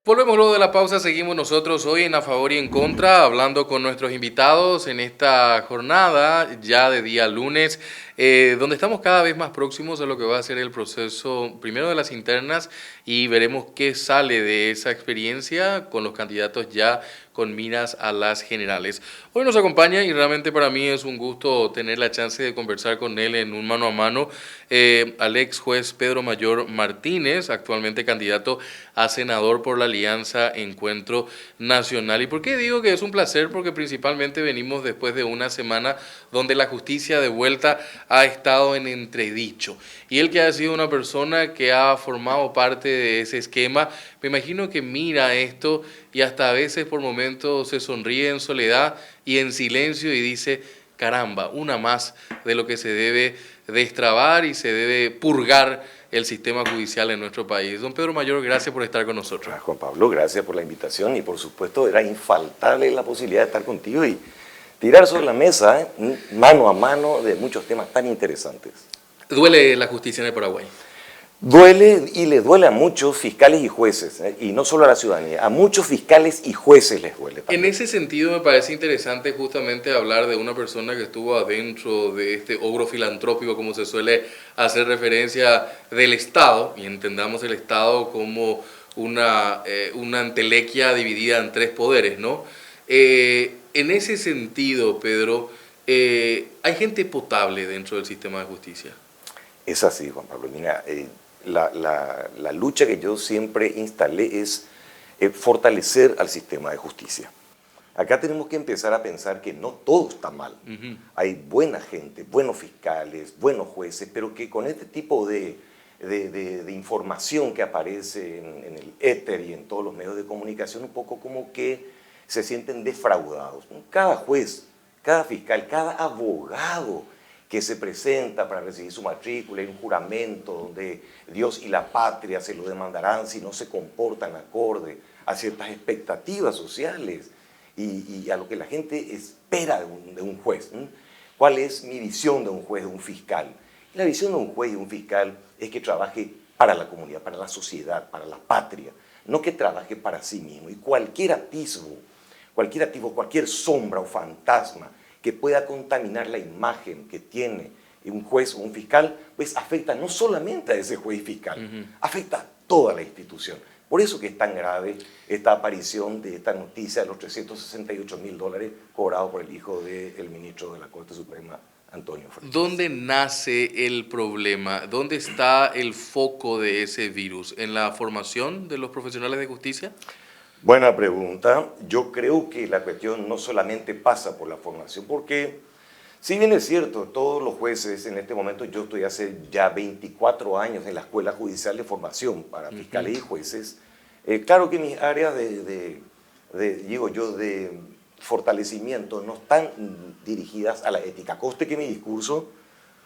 Volvemos luego de la pausa, seguimos nosotros hoy en A Favor y en Contra, hablando con nuestros invitados en esta jornada ya de día lunes, donde estamos cada vez más próximos a lo que va a ser el proceso primero de las internas y veremos qué sale de esa experiencia con los candidatos ya con miras a las generales. Hoy nos acompaña y realmente para mí es un gusto tener la chance de conversar con él en un mano a mano, al ex juez Pedro Mayor Martínez, actualmente candidato a senador por la Alianza Encuentro Nacional. ¿Y por qué digo que es un placer? Porque principalmente venimos después de una semana donde la justicia de vuelta ha estado en entredicho. Y él, que ha sido una persona que ha formado parte de ese esquema, me imagino que mira esto y hasta a veces por momentos se sonríe en soledad y en silencio y dice: caramba, una más de lo que se debe destrabar y se debe purgar el sistema judicial en nuestro país. Don Pedro Mayor, gracias por estar con nosotros. Juan Pablo, gracias por la invitación y por supuesto era infaltable la posibilidad de estar contigo y tirar sobre la mesa, mano a mano, de muchos temas tan interesantes. ¿Duele la justicia en el Paraguay? Duele y le duele a muchos fiscales y jueces, y no solo a la ciudadanía, a muchos fiscales y jueces les duele también. En ese sentido me parece interesante justamente hablar de una persona que estuvo adentro de este ogro filantrópico, como se suele hacer referencia, del Estado, y entendamos el Estado como una entelequia dividida en tres poderes, ¿no? En ese sentido, Pedro, ¿hay gente potable dentro del sistema de justicia? Es así, Juan Pablo. Mira, la lucha que yo siempre instalé es fortalecer al sistema de justicia. Acá tenemos que empezar a pensar que no todo está mal. Hay buena gente, buenos fiscales, buenos jueces, pero que con este tipo de información que aparece en el éter y en todos los medios de comunicación, un poco como que se sienten defraudados. Cada juez, cada fiscal, cada abogado que se presenta para recibir su matrícula, hay un juramento donde Dios y la patria se lo demandarán si no se comportan acorde a ciertas expectativas sociales y a lo que la gente espera de un juez. ¿Cuál es mi visión de un juez, de un fiscal? La visión de un juez y un fiscal es que trabaje para la comunidad, para la sociedad, para la patria, no que trabaje para sí mismo. Y cualquier atisbo, cualquier sombra o fantasma que pueda contaminar la imagen que tiene un juez o un fiscal, pues afecta no solamente a ese juez y fiscal, afecta a toda la institución. Por eso que es tan grave esta aparición de esta noticia de los $368.000 cobrados por el hijo del ministro de la Corte Suprema, Antonio Fuertes. ¿Dónde nace el problema? ¿Dónde está el foco de ese virus? ¿En la formación de los profesionales de justicia? Buena pregunta. Yo creo que la cuestión no solamente pasa por la formación, porque si bien es cierto, todos los jueces en este momento, yo estoy hace ya 24 años en la Escuela Judicial de Formación para fiscales y jueces, claro que mis áreas de fortalecimiento no están dirigidas a la ética. Conste que mi discurso,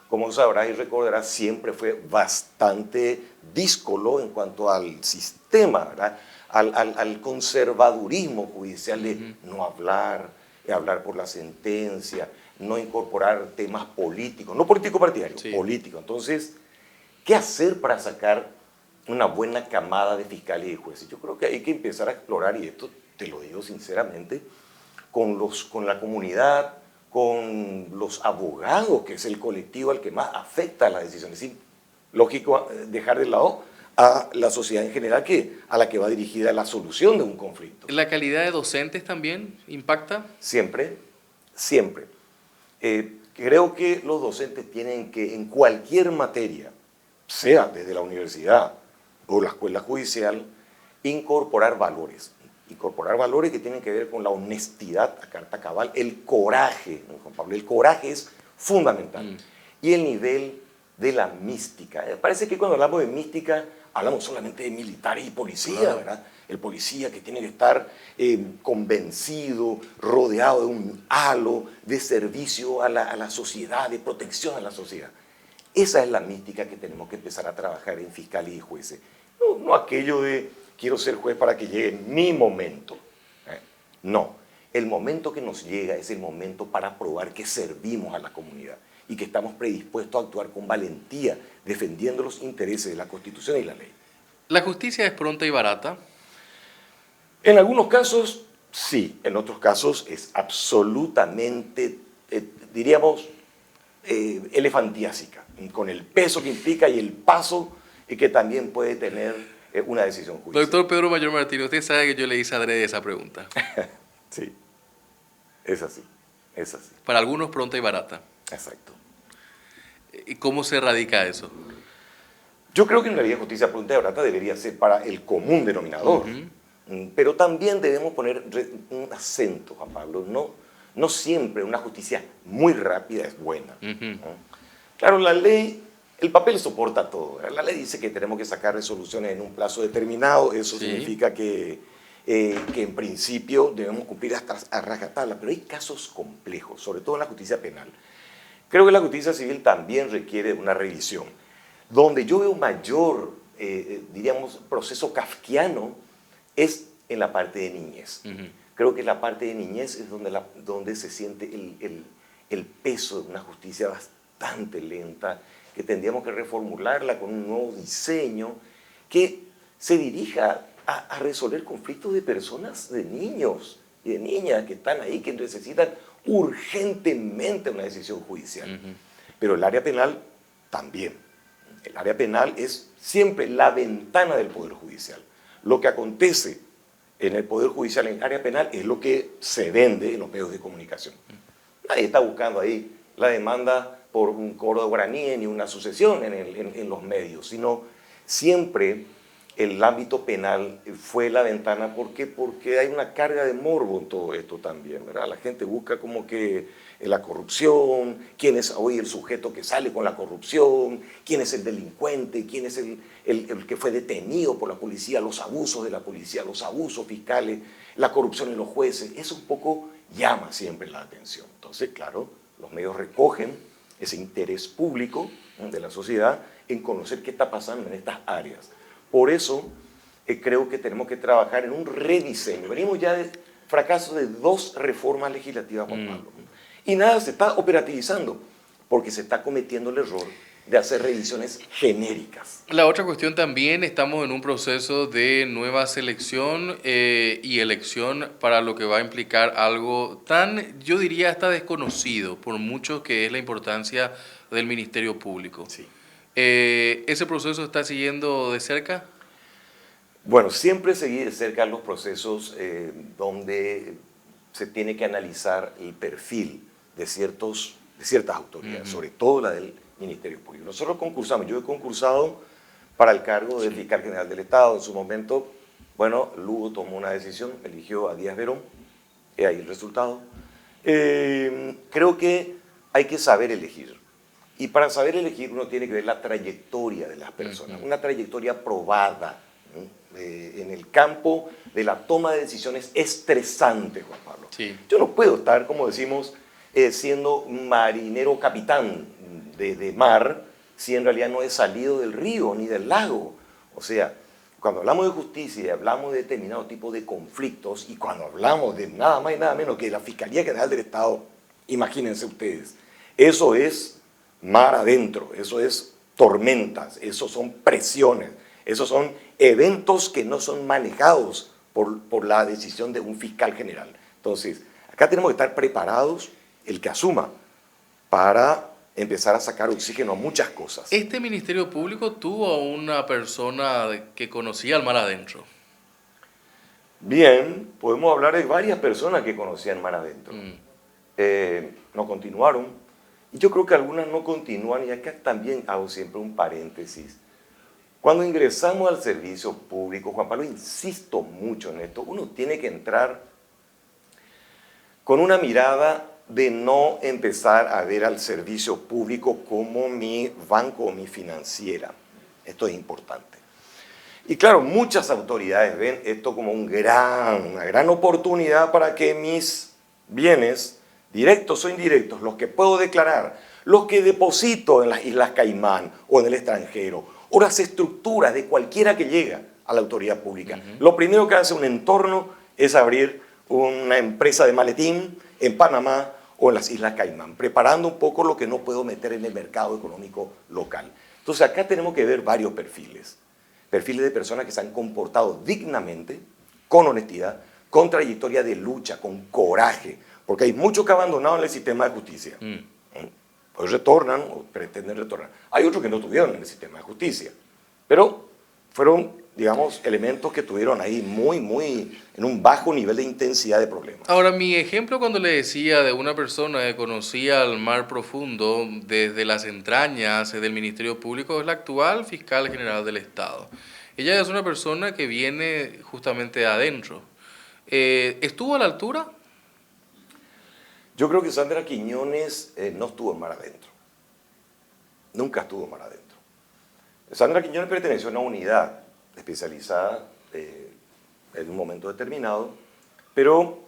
como sabrás y recordarás, siempre fue bastante díscolo en cuanto al sistema, ¿verdad? Al conservadurismo judicial de no hablar, hablar por la sentencia, no incorporar temas políticos, no político-partidarios, sí, políticos. Entonces, ¿qué hacer para sacar una buena camada de fiscales y jueces? Yo creo que hay que empezar a explorar, y esto te lo digo sinceramente, con la comunidad, con los abogados, que es el colectivo al que más afecta las decisiones. Es lógico dejar de lado a la sociedad en general, a la que va dirigida la solución de un conflicto. ¿La calidad de docentes también impacta? Siempre, siempre. Creo que los docentes tienen que, en cualquier materia, sea desde la universidad o la escuela judicial, incorporar valores que tienen que ver con la honestidad a carta cabal, el coraje, Juan Pablo, el coraje es fundamental, y el nivel de la mística. Parece que cuando hablamos de mística hablamos solamente de militares y policías, ¿verdad? El policía que tiene que estar convencido, rodeado de un halo de servicio a la sociedad, de protección a la sociedad. Esa es la mística que tenemos que empezar a trabajar en fiscales y jueces. No aquello de quiero ser juez para que llegue mi momento. No, el momento que nos llega es el momento para probar que servimos a la comunidad y que estamos predispuestos a actuar con valentía, defendiendo los intereses de la Constitución y la ley. ¿La justicia es pronta y barata? En algunos casos, sí. En otros casos es absolutamente, diríamos, elefantiásica, con el peso que implica y el paso que también puede tener una decisión judicial. Doctor Pedro Mayor Martínez, usted sabe que yo le hice adrede esa pregunta. Sí, es así, es así. Para algunos pronta y barata. Exacto. ¿Y cómo se radica eso? Yo creo que en realidad justicia pronta y barata debería ser para el común denominador. Pero también debemos poner un acento, Juan Pablo. No siempre una justicia muy rápida es buena. ¿No? Claro, la ley, el papel soporta todo. La ley dice que tenemos que sacar resoluciones en un plazo determinado. Eso significa que en principio debemos cumplir hasta a rajatabla. Pero hay casos complejos, sobre todo en la justicia penal. Creo que la justicia civil también requiere una revisión. Donde yo veo mayor, diríamos, proceso kafkiano es en la parte de niñez. Creo que la parte de niñez es donde se siente el peso de una justicia bastante lenta, que tendríamos que reformularla con un nuevo diseño que se dirija a resolver conflictos de personas, de niños y de niñas que están ahí, que necesitan urgentemente una decisión judicial. Pero el área penal también. El área penal es siempre la ventana del Poder Judicial. Lo que acontece en el Poder Judicial, en el área penal, es lo que se vende en los medios de comunicación. Nadie está buscando ahí la demanda por un cobro de guaraní ni una sucesión en los medios, sino siempre el ámbito penal fue la ventana. ¿Por qué? Porque hay una carga de morbo en todo esto también, ¿verdad? La gente busca como que la corrupción, quién es hoy el sujeto que sale con la corrupción, quién es el delincuente, quién es el que fue detenido por la policía, los abusos de la policía, los abusos fiscales, la corrupción en los jueces. Eso un poco llama siempre la atención. Entonces, claro, los medios recogen ese interés público de la sociedad en conocer qué está pasando en estas áreas. Por eso creo que tenemos que trabajar en un rediseño. Venimos ya de fracaso de 2 reformas legislativas, Juan Pablo. Y nada se está operativizando porque se está cometiendo el error de hacer revisiones genéricas. La otra cuestión también, estamos en un proceso de nueva selección y elección para lo que va a implicar algo tan, yo diría, hasta desconocido por muchos, que es la importancia del Ministerio Público. Sí. ¿Ese proceso está siguiendo de cerca? Bueno, siempre seguí de cerca los procesos donde se tiene que analizar el perfil de ciertas autoridades, sobre todo la del Ministerio Público. Nosotros concursamos, yo he concursado para el cargo de fiscal general del Estado. En su momento, bueno, Lugo tomó una decisión, eligió a Díaz Verón, y ahí el resultado. Creo que hay que saber elegir. Y para saber elegir uno tiene que ver la trayectoria de las personas, una trayectoria probada en el campo de la toma de decisiones estresante, Juan Pablo. Sí. Yo no puedo estar, como decimos, siendo marinero capitán de mar, si en realidad no he salido del río ni del lago. O sea, cuando hablamos de justicia y hablamos de determinado tipo de conflictos, y cuando hablamos de nada más y nada menos que la Fiscalía General del Estado, imagínense ustedes, eso es mar adentro, eso es tormentas, eso son presiones, esos son eventos que no son manejados por la decisión de un fiscal general. Entonces, acá tenemos que estar preparados, el que asuma, para empezar a sacar oxígeno a muchas cosas. ¿Este Ministerio Público tuvo a una persona que conocía el mar adentro? Bien, podemos hablar de varias personas que conocían mar adentro. No continuaron. Y yo creo que algunas no continúan, y acá también hago siempre un paréntesis. Cuando ingresamos al servicio público, Juan Pablo, insisto mucho en esto, uno tiene que entrar con una mirada de no empezar a ver al servicio público como mi banco o mi financiera. Esto es importante. Y claro, muchas autoridades ven esto como una gran oportunidad para que mis bienes, directos o indirectos, los que puedo declarar, los que deposito en las Islas Caimán o en el extranjero, o las estructuras de cualquiera que llega a la autoridad pública. Lo primero que hace un entorno es abrir una empresa de maletín en Panamá o en las Islas Caimán, preparando un poco lo que no puedo meter en el mercado económico local. Entonces acá tenemos que ver varios perfiles. Perfiles de personas que se han comportado dignamente, con honestidad, con trayectoria de lucha, con coraje, porque hay muchos que abandonaron el sistema de justicia. Pues retornan o pretenden retornar. Hay otros que no estuvieron en el sistema de justicia, pero fueron, digamos, elementos que estuvieron ahí en un bajo nivel de intensidad de problemas. Ahora, mi ejemplo cuando le decía de una persona que conocía el mar profundo desde las entrañas del Ministerio Público es la actual fiscal general del Estado. Ella es una persona que viene justamente de adentro. ¿Estuvo a la altura? Yo creo que Sandra Quiñones no estuvo en mar adentro. Nunca estuvo en mar adentro. Sandra Quiñones perteneció a una unidad especializada en un momento determinado, pero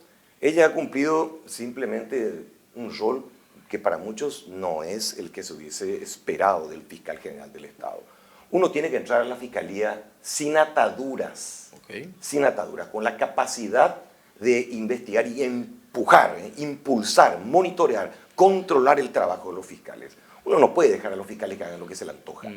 ella ha cumplido simplemente un rol que para muchos no es el que se hubiese esperado del fiscal general del Estado. Uno tiene que entrar a la fiscalía sin ataduras, sin ataduras, con la capacidad de investigar y empujar, impulsar, monitorear, controlar el trabajo de los fiscales. Uno no puede dejar a los fiscales que hagan lo que se le antoja.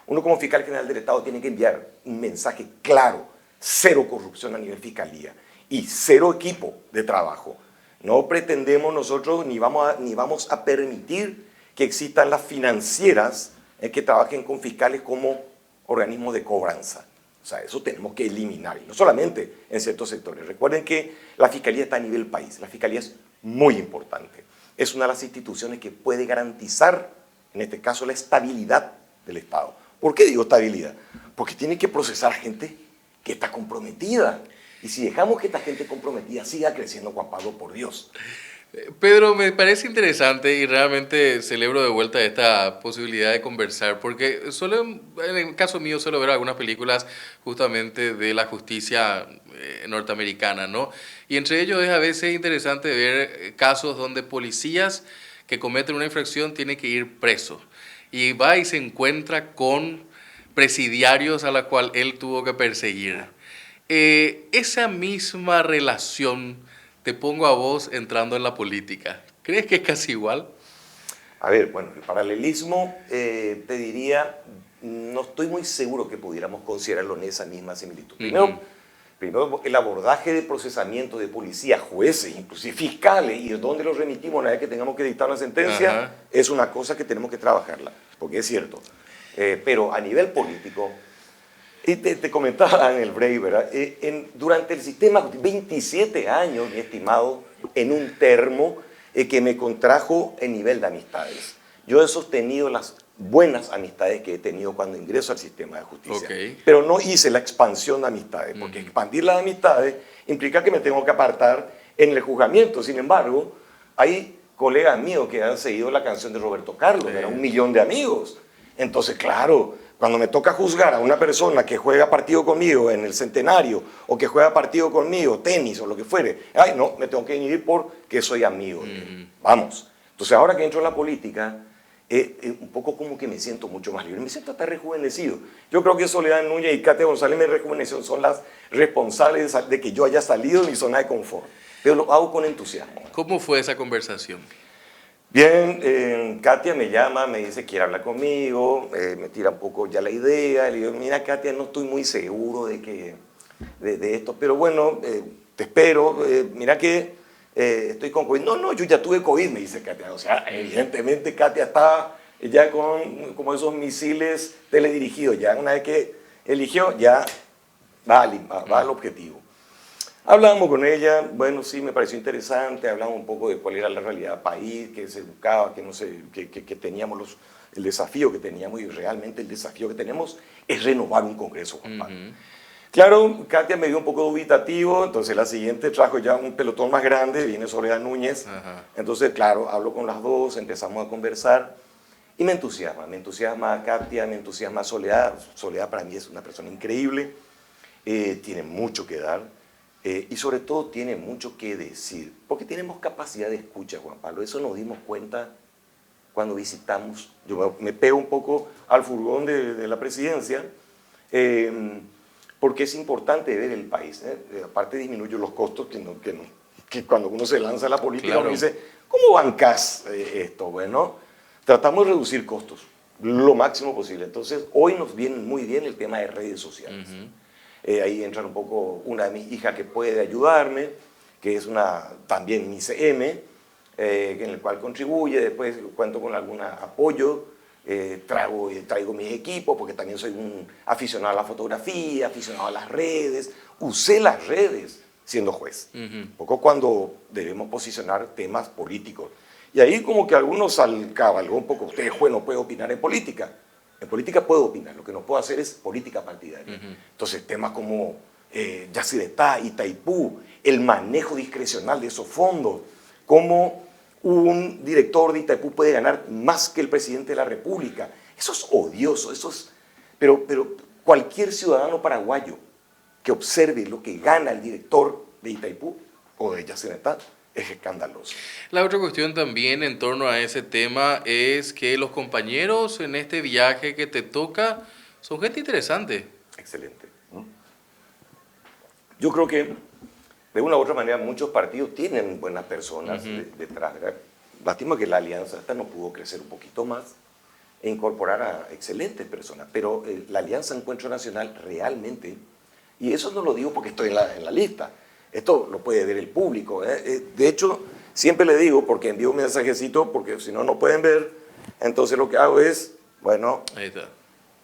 Uno como fiscal general del Estado tiene que enviar un mensaje claro: cero corrupción a nivel fiscalía y cero equipo de trabajo. No pretendemos nosotros ni vamos a permitir que existan las financieras que trabajen con fiscales como organismos de cobranza. O sea, eso tenemos que eliminar, y no solamente en ciertos sectores. Recuerden que la fiscalía está a nivel país. La fiscalía es muy importante. Es una de las instituciones que puede garantizar, en este caso, la estabilidad del Estado. ¿Por qué digo estabilidad? Porque tiene que procesar gente que está comprometida. Y si dejamos que esta gente comprometida siga creciendo, Juan Pablo, por Dios. Pedro, me parece interesante y realmente celebro de vuelta esta posibilidad de conversar, porque en el caso mío suelo ver algunas películas justamente de la justicia norteamericana, ¿no? Y entre ellos es a veces interesante ver casos donde policías que cometen una infracción tienen que ir presos. Y va y se encuentra con presidiarios a la cual él tuvo que perseguir. Esa misma relación te pongo a vos entrando en la política. ¿Crees que es casi igual? A ver, bueno, el paralelismo, te diría, no estoy muy seguro que pudiéramos considerarlo en esa misma similitud. Primero, el abordaje de procesamiento de policías, jueces, inclusive fiscales, y de dónde los remitimos una vez que tengamos que dictar una sentencia, es una cosa que tenemos que trabajarla, porque es cierto. Pero a nivel político, y te comentaba en el break, ¿verdad? Durante el sistema, 27 años, mi estimado, en un termo que me contrajo en nivel de amistades. Yo he sostenido las buenas amistades que he tenido cuando ingreso al sistema de justicia. Pero no hice la expansión de amistades, porque expandir las amistades implica que me tengo que apartar en el juzgamiento. Sin embargo, hay colegas míos que han seguido la canción de Roberto Carlos, era 1 millón de amigos. Entonces, claro, cuando me toca juzgar a una persona que juega partido conmigo en el Centenario o que juega partido conmigo, tenis o lo que fuere, ay, no, me tengo que inhibir porque soy amigo. Vamos. Entonces, ahora que entro en la política, un poco como que me siento mucho más libre, me siento hasta rejuvenecido. Yo creo que Soledad Núñez y Katia González me rejuvenecieron, son las responsables de que yo haya salido de mi zona de confort, pero lo hago con entusiasmo. ¿Cómo fue esa conversación? Bien, Katia me llama, me dice quiere hablar conmigo, me tira un poco ya la idea, le digo, mira Katia, no estoy muy seguro de esto, pero bueno, te espero, mira que estoy con COVID. No, yo ya tuve COVID, me dice Katia. O sea, evidentemente Katia está ya con como esos misiles teledirigidos, ya una vez que eligió, ya va al objetivo. Hablamos con ella, bueno, sí, me pareció interesante, hablamos un poco de cuál era la realidad del país, que se buscaba, que no sé, que teníamos el desafío que teníamos, y realmente el desafío que tenemos es renovar un Congreso, Juan Pablo. Claro, Katia me dio un poco dubitativo, entonces la siguiente trajo ya un pelotón más grande, viene Soledad Núñez, entonces claro, hablo con las dos, empezamos a conversar, y me entusiasma Katia, me entusiasma Soledad. Soledad para mí es una persona increíble, tiene mucho que dar, y sobre todo tiene mucho que decir, porque tenemos capacidad de escucha, Juan Pablo. Eso nos dimos cuenta cuando visitamos. Yo me pego un poco al furgón de la presidencia, porque es importante ver el país. Aparte disminuye los costos, que cuando uno se lanza a la política, uno dice, ¿cómo bancás esto? Bueno, tratamos de reducir costos lo máximo posible. Entonces, hoy nos viene muy bien el tema de redes sociales. Ahí entra un poco una de mis hijas que puede ayudarme, que es también mi CM, en el cual contribuye. Después cuento con algún apoyo. Traigo mis equipos porque también soy un aficionado a la fotografía, aficionado a las redes. Usé las redes siendo juez, un poco cuando debemos posicionar temas políticos. Y ahí como que algunos cabalgó un poco, usted juez no puede opinar en política. En política puedo opinar, lo que no puedo hacer es política partidaria. Entonces temas como Yacyretá, Itaipú, el manejo discrecional de esos fondos, cómo un director de Itaipú puede ganar más que el presidente de la República. Eso es odioso, pero cualquier ciudadano paraguayo que observe lo que gana el director de Itaipú o de Yacyretá es escandaloso. La otra cuestión también en torno a ese tema es que los compañeros en este viaje que te toca son gente interesante. Excelente. Yo creo que de una u otra manera muchos partidos tienen buenas personas detrás. Lástima que la alianza esta no pudo crecer un poquito más e incorporar a excelentes personas, pero la Alianza Encuentro Nacional realmente, y eso no lo digo porque estoy en la lista, esto lo puede ver el público. De hecho, siempre le digo, porque envío un mensajecito, porque si no, no pueden ver, entonces lo que hago es, bueno, Ahí está.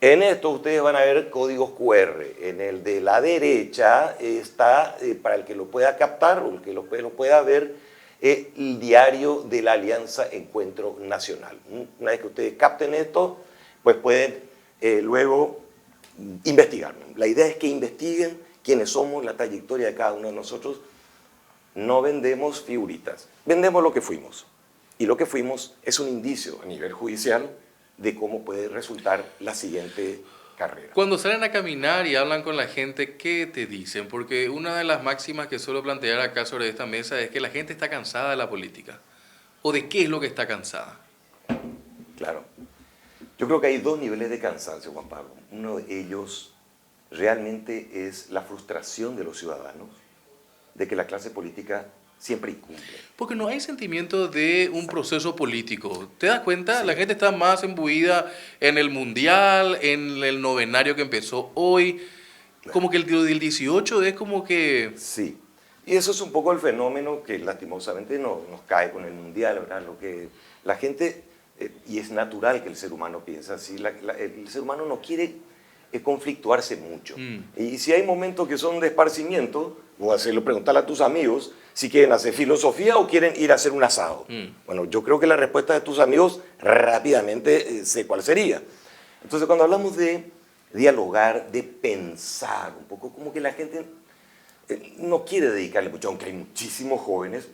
En esto ustedes van a ver códigos QR. En el de la derecha está, para el que lo pueda captar o el que lo pueda ver, el diario de la Alianza Encuentro Nacional. Una vez que ustedes capten esto, pues pueden luego investigar. La idea es que investiguen quiénes somos, la trayectoria de cada uno de nosotros. No vendemos figuritas, vendemos lo que fuimos. Y lo que fuimos es un indicio a nivel judicial de cómo puede resultar la siguiente carrera. Cuando salen a caminar y hablan con la gente, ¿qué te dicen? Porque una de las máximas que suelo plantear acá sobre esta mesa es que la gente está cansada de la política. ¿O de qué es lo que está cansada? Claro. Yo creo que hay dos niveles de cansancio, Juan Pablo. Uno de ellos realmente es la frustración de los ciudadanos de que la clase política siempre incumple. Porque no hay sentimiento de un proceso político. ¿Te das cuenta? Sí. La gente está más imbuida en el mundial, en el novenario que empezó hoy. Claro. Como que el del 18 es como que... Sí. Y eso es un poco el fenómeno que lastimosamente nos cae con el mundial, ¿verdad? Lo que la gente, y es natural que el ser humano piense así, el ser humano no quiere conflictuarse mucho. Y si hay momentos que son de esparcimiento, voy a hacerlo, preguntarle a tus amigos si quieren hacer filosofía o quieren ir a hacer un asado. Bueno, yo creo que la respuesta de tus amigos rápidamente sé cuál sería. Entonces, cuando hablamos de dialogar, de pensar, un poco como que la gente no quiere dedicarle mucho, aunque hay muchísimos jóvenes,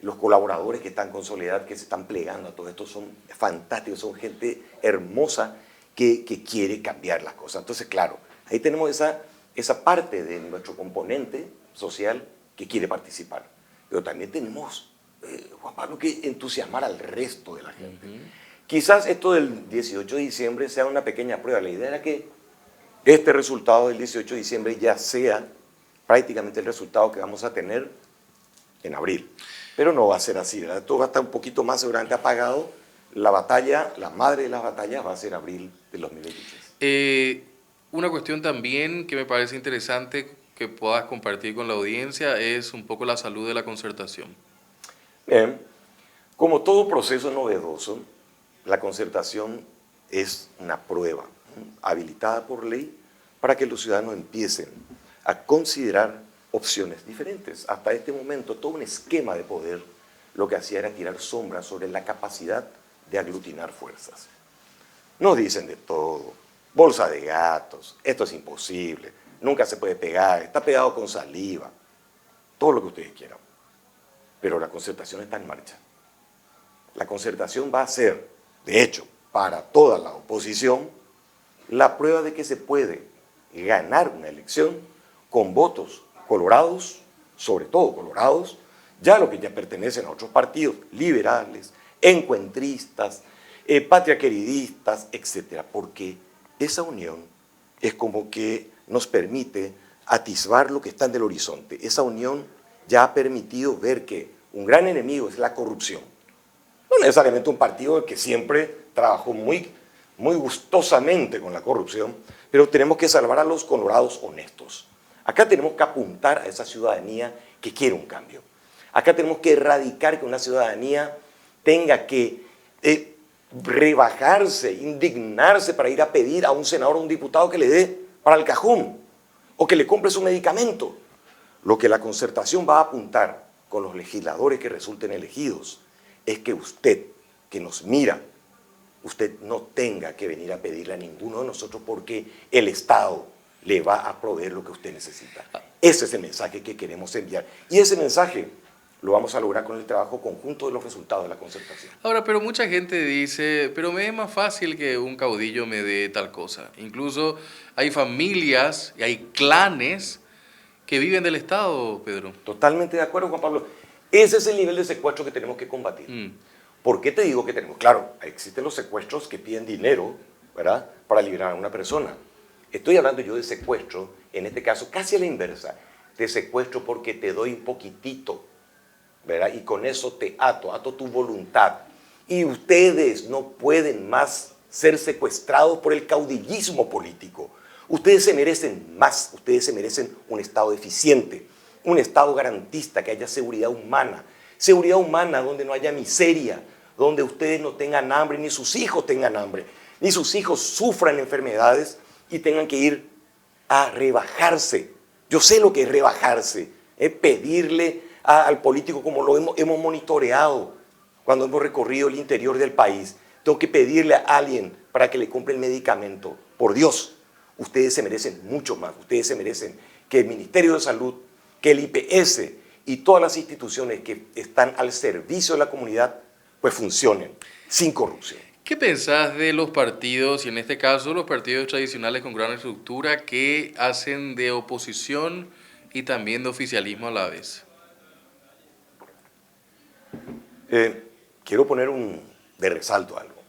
los colaboradores que están con Soledad, que se están plegando a todo esto, son fantásticos, son gente hermosa que quiere cambiar las cosas. Entonces, claro, ahí tenemos esa parte de nuestro componente social que quiere participar. Pero también tenemos, Juan Pablo, que entusiasmar al resto de la gente. Quizás esto del 18 de diciembre sea una pequeña prueba. La idea era que este resultado del 18 de diciembre ya sea prácticamente el resultado que vamos a tener en abril. Pero no va a ser así, ¿verdad? Todo va a estar un poquito más seguramente apagado. La batalla, la madre de las batallas va a ser abril del 2023. Una cuestión también que me parece interesante que puedas compartir con la audiencia es un poco la salud de la concertación. Bien, como todo proceso novedoso, la concertación es una prueba habilitada por ley para que los ciudadanos empiecen a considerar opciones diferentes. Hasta este momento, todo un esquema de poder lo que hacía era tirar sombras sobre la capacidad de aglutinar fuerzas. Nos dicen de todo, bolsa de gatos, esto es imposible, nunca se puede pegar, está pegado con saliva, todo lo que ustedes quieran. Pero la concertación está en marcha. La concertación va a ser, de hecho, para toda la oposición, la prueba de que se puede ganar una elección con votos colorados, sobre todo colorados, ya lo que ya pertenecen a otros partidos, liberales, encuentristas, patriaqueridistas, etc. Porque esa unión es como que nos permite atisbar lo que está en el horizonte. Esa unión ya ha permitido ver que un gran enemigo es la corrupción. No necesariamente un partido que siempre trabajó muy muy gustosamente con la corrupción, pero tenemos que salvar a los colorados honestos. Acá tenemos que apuntar a esa ciudadanía que quiere un cambio. Acá tenemos que erradicar que una ciudadanía tenga que rebajarse, indignarse para ir a pedir a un senador o un diputado que le dé para el cajón o que le compre su medicamento. Lo que la concertación va a apuntar con los legisladores que resulten elegidos es que usted, que nos mira, usted no tenga que venir a pedirle a ninguno de nosotros porque el Estado le va a proveer lo que usted necesita. Ese es el mensaje que queremos enviar. Y ese mensaje lo vamos a lograr con el trabajo conjunto de los resultados de la concertación. Ahora, pero mucha gente dice, pero me es más fácil que un caudillo me dé tal cosa. Incluso hay familias y hay clanes que viven del Estado, Pedro. Totalmente de acuerdo, Juan Pablo. Ese es el nivel de secuestro que tenemos que combatir. ¿Por qué te digo que tenemos? Claro, existen los secuestros que piden dinero, ¿verdad?, para liberar a una persona. Estoy hablando yo de secuestro, en este caso casi a la inversa, de secuestro porque te doy un poquitito, ¿verdad?, y con eso te ato tu voluntad. Y ustedes no pueden más ser secuestrados por el caudillismo político. Ustedes se merecen más, ustedes se merecen un Estado eficiente, un Estado garantista, que haya seguridad humana donde no haya miseria, donde ustedes no tengan hambre, ni sus hijos tengan hambre, ni sus hijos sufran enfermedades y tengan que ir a rebajarse. Yo sé lo que es rebajarse, pedirle al político, como lo hemos monitoreado cuando hemos recorrido el interior del país. Tengo que pedirle a alguien para que le compre el medicamento. Por Dios, ustedes se merecen mucho más. Ustedes se merecen que el Ministerio de Salud, que el IPS y todas las instituciones que están al servicio de la comunidad, pues funcionen sin corrupción. ¿Qué pensás de los partidos, y en este caso los partidos tradicionales con gran estructura, que hacen de oposición y también de oficialismo a la vez? Quiero poner de resalto algo.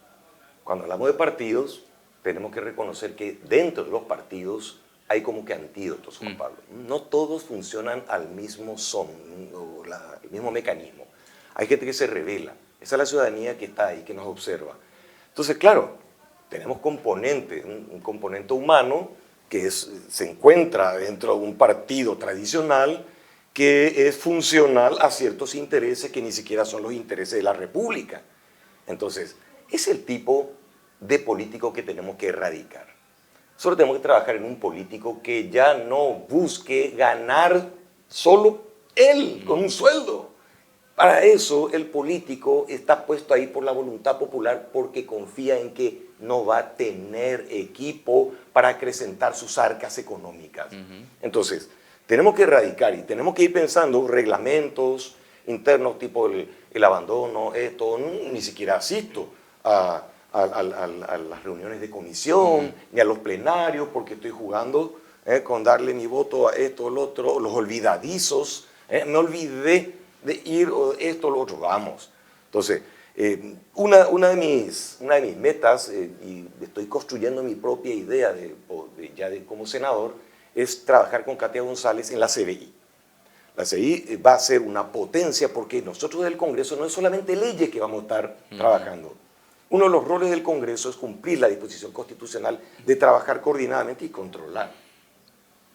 Cuando hablamos de partidos, tenemos que reconocer que dentro de los partidos hay como que antídotos, Juan Pablo. No todos funcionan al mismo son, o el mismo mecanismo. Hay gente que se revela. Esa es la ciudadanía que está ahí, que nos observa. Entonces, claro, tenemos componentes, un componente humano que se encuentra dentro de un partido tradicional que es funcional a ciertos intereses que ni siquiera son los intereses de la República. Entonces, es el tipo de político que tenemos que erradicar. Solo tenemos que trabajar en un político que ya no busque ganar solo él con un sueldo. Para eso el político está puesto ahí por la voluntad popular porque confía en que no va a tener equipo para acrecentar sus arcas económicas. Entonces, tenemos que erradicar y tenemos que ir pensando reglamentos internos tipo el abandono, esto, ni siquiera asisto a las reuniones de comisión, ni a los plenarios, porque estoy jugando con darle mi voto a esto o lo otro, los olvidadizos, me olvidé de ir o esto o lo otro, vamos. Entonces, una de mis metas, y estoy construyendo mi propia idea como senador, es trabajar con Katia González en la CBI. La CBI va a ser una potencia porque nosotros del Congreso no es solamente leyes que vamos a estar trabajando. Uno de los roles del Congreso es cumplir la disposición constitucional de trabajar coordinadamente y controlar.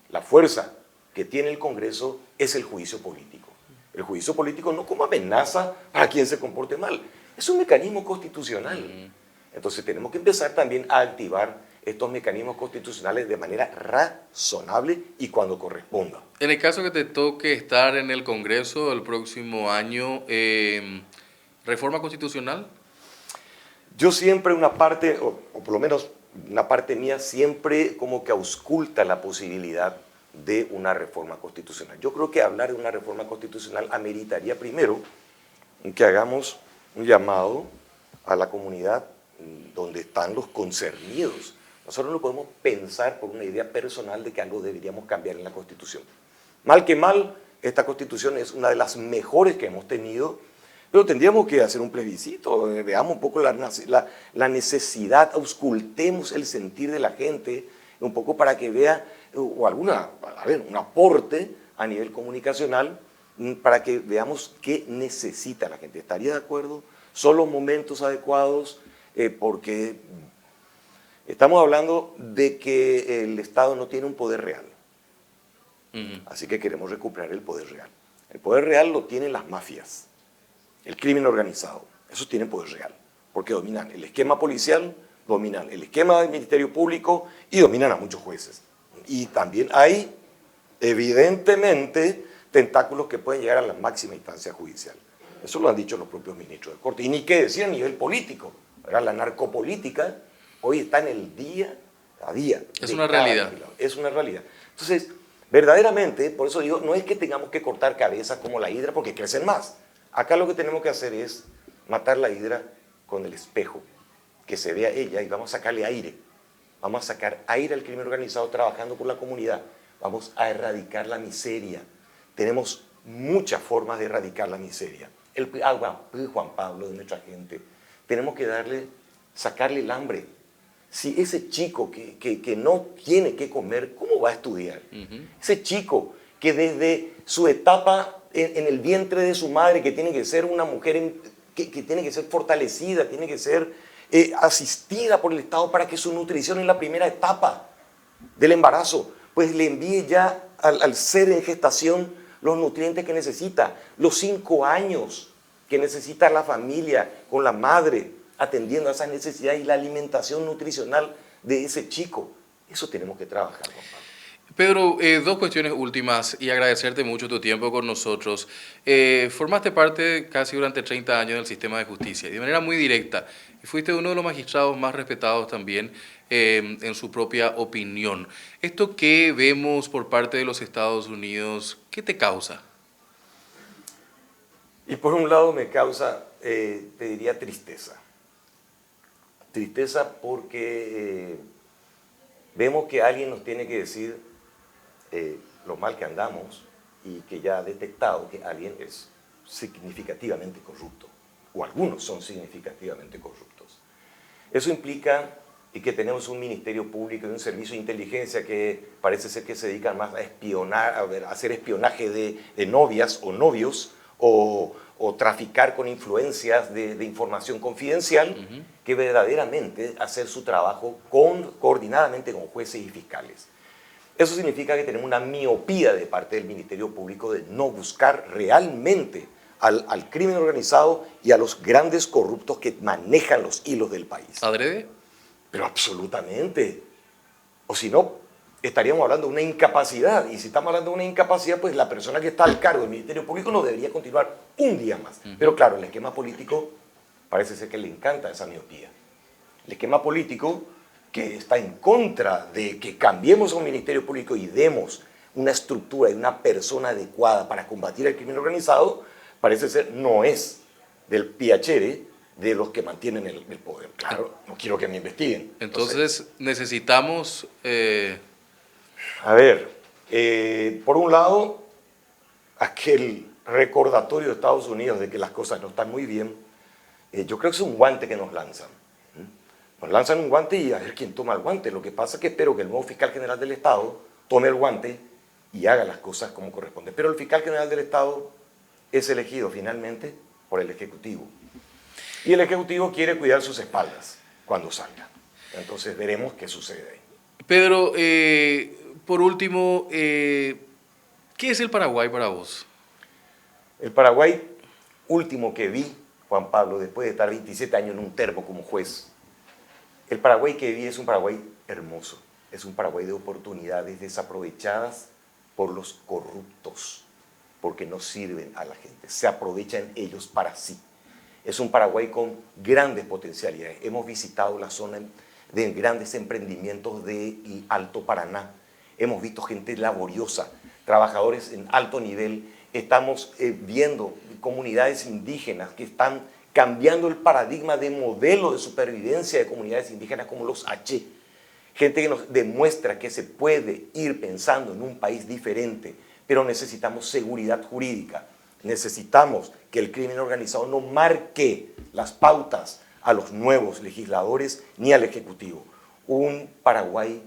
La fuerza que tiene el Congreso es el juicio político. El juicio político no como amenaza a quien se comporte mal, es un mecanismo constitucional. Entonces tenemos que empezar también a activar estos mecanismos constitucionales de manera razonable y cuando corresponda. En el caso que te toque estar en el Congreso el próximo año, ¿reforma constitucional? Yo siempre una parte, o por lo menos una parte mía, siempre como que ausculta la posibilidad de una reforma constitucional. Yo creo que hablar de una reforma constitucional ameritaría primero que hagamos un llamado a la comunidad donde están los concernidos. Nosotros no podemos pensar por una idea personal de que algo deberíamos cambiar en la Constitución. Mal que mal, esta Constitución es una de las mejores que hemos tenido, pero tendríamos que hacer un plebiscito, veamos un poco la necesidad, auscultemos el sentir de la gente, un poco para que vea, o un aporte a nivel comunicacional, para que veamos qué necesita la gente. ¿Estaría de acuerdo? ¿Son los momentos adecuados? Porque Estamos hablando de que el Estado no tiene un poder real. Así que queremos recuperar el poder real. El poder real lo tienen las mafias, el crimen organizado. Esos tienen poder real, porque dominan el esquema policial, dominan el esquema del Ministerio Público y dominan a muchos jueces. Y también hay, evidentemente, tentáculos que pueden llegar a la máxima instancia judicial. Eso lo han dicho los propios ministros de Corte. Y ni qué decir a nivel político. ¿Verdad? La narcopolítica hoy está en el día a día. Es una realidad. Es una realidad. Entonces, verdaderamente, por eso digo, no es que tengamos que cortar cabezas como la hidra porque crecen más. Acá lo que tenemos que hacer es matar la hidra con el espejo, que se vea ella y vamos a sacarle aire. Vamos a sacar aire al crimen organizado trabajando por la comunidad. Vamos a erradicar la miseria. Tenemos muchas formas de erradicar la miseria. El agua, Juan Pablo, de nuestra gente. Tenemos que sacarle el hambre. Si ese chico que no tiene que comer, ¿cómo va a estudiar? Ese chico que desde su etapa en el vientre de su madre, que tiene que ser una mujer que tiene que ser fortalecida, tiene que ser asistida por el Estado para que su nutrición en la primera etapa del embarazo, pues le envíe ya al ser en gestación los nutrientes que necesita, los 5 años que necesita la familia con la madre, atendiendo a esas necesidades y la alimentación nutricional de ese chico. Eso tenemos que trabajar, Juan Pablo. Pedro, dos cuestiones últimas y agradecerte mucho tu tiempo con nosotros. Formaste parte casi durante 30 años del sistema de justicia y de manera muy directa. Y fuiste uno de los magistrados más respetados también en su propia opinión. Esto que vemos por parte de los Estados Unidos, ¿qué te causa? Y por un lado me causa, te diría, tristeza. Tristeza porque vemos que alguien nos tiene que decir lo mal que andamos y que ya ha detectado que alguien es significativamente corrupto, o algunos son significativamente corruptos. Eso implica que tenemos un ministerio público y un servicio de inteligencia que parece ser que se dedican más a espionar, a hacer espionaje de novias o novios, o traficar con influencias de información confidencial, que verdaderamente hacer su trabajo coordinadamente con jueces y fiscales. Eso significa que tenemos una miopía de parte del Ministerio Público de no buscar realmente al crimen organizado y a los grandes corruptos que manejan los hilos del país. ¿Adrede? Pero absolutamente. O si no, estaríamos hablando de una incapacidad. Y si estamos hablando de una incapacidad, pues la persona que está al cargo del Ministerio Público no debería continuar un día más. Pero claro, el esquema político parece ser que le encanta esa miopía. El esquema político que está en contra de que cambiemos a un Ministerio Público y demos una estructura y una persona adecuada para combatir el crimen organizado, parece ser no es del piacere de los que mantienen el poder. Claro, no quiero que me investiguen. Entonces necesitamos... A ver, por un lado, aquel recordatorio de Estados Unidos de que las cosas no están muy bien, yo creo que es un guante que nos lanzan. Nos lanzan un guante y a ver quién toma el guante. Lo que pasa es que espero que el nuevo fiscal general del Estado tome el guante y haga las cosas como corresponde. Pero el fiscal general del Estado es elegido finalmente por el Ejecutivo. Y el Ejecutivo quiere cuidar sus espaldas cuando salga. Entonces veremos qué sucede ahí. Pedro, por último, ¿qué es el Paraguay para vos? El Paraguay último que vi, Juan Pablo, después de estar 27 años en un termo como juez, el Paraguay que vi es un Paraguay hermoso. Es un Paraguay de oportunidades desaprovechadas por los corruptos, porque no sirven a la gente, se aprovechan ellos para sí. Es un Paraguay con grandes potencialidades. Hemos visitado la zona de grandes emprendimientos del Alto Paraná. Hemos visto gente laboriosa, trabajadores en alto nivel. Estamos viendo comunidades indígenas que están cambiando el paradigma de modelo de supervivencia de comunidades indígenas como los H. Gente que nos demuestra que se puede ir pensando en un país diferente, pero necesitamos seguridad jurídica. Necesitamos que el crimen organizado no marque las pautas a los nuevos legisladores ni al Ejecutivo. Un Paraguay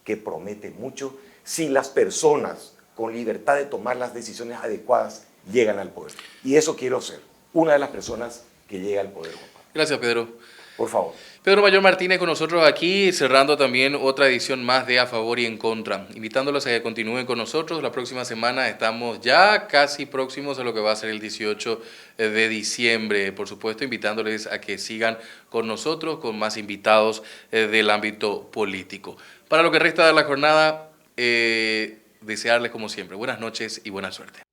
que promete mucho si las personas con libertad de tomar las decisiones adecuadas llegan al poder. Y eso quiero ser, una de las personas que llega al poder. Gracias, Pedro. Por favor. Pedro Mayor Martínez con nosotros aquí, cerrando también otra edición más de A Favor y en Contra. Invitándolos a que continúen con nosotros. La próxima semana estamos ya casi próximos a lo que va a ser el 18 de diciembre. Por supuesto, invitándoles a que sigan con nosotros, con más invitados del ámbito político. Para lo que resta de la jornada, desearles como siempre buenas noches y buena suerte.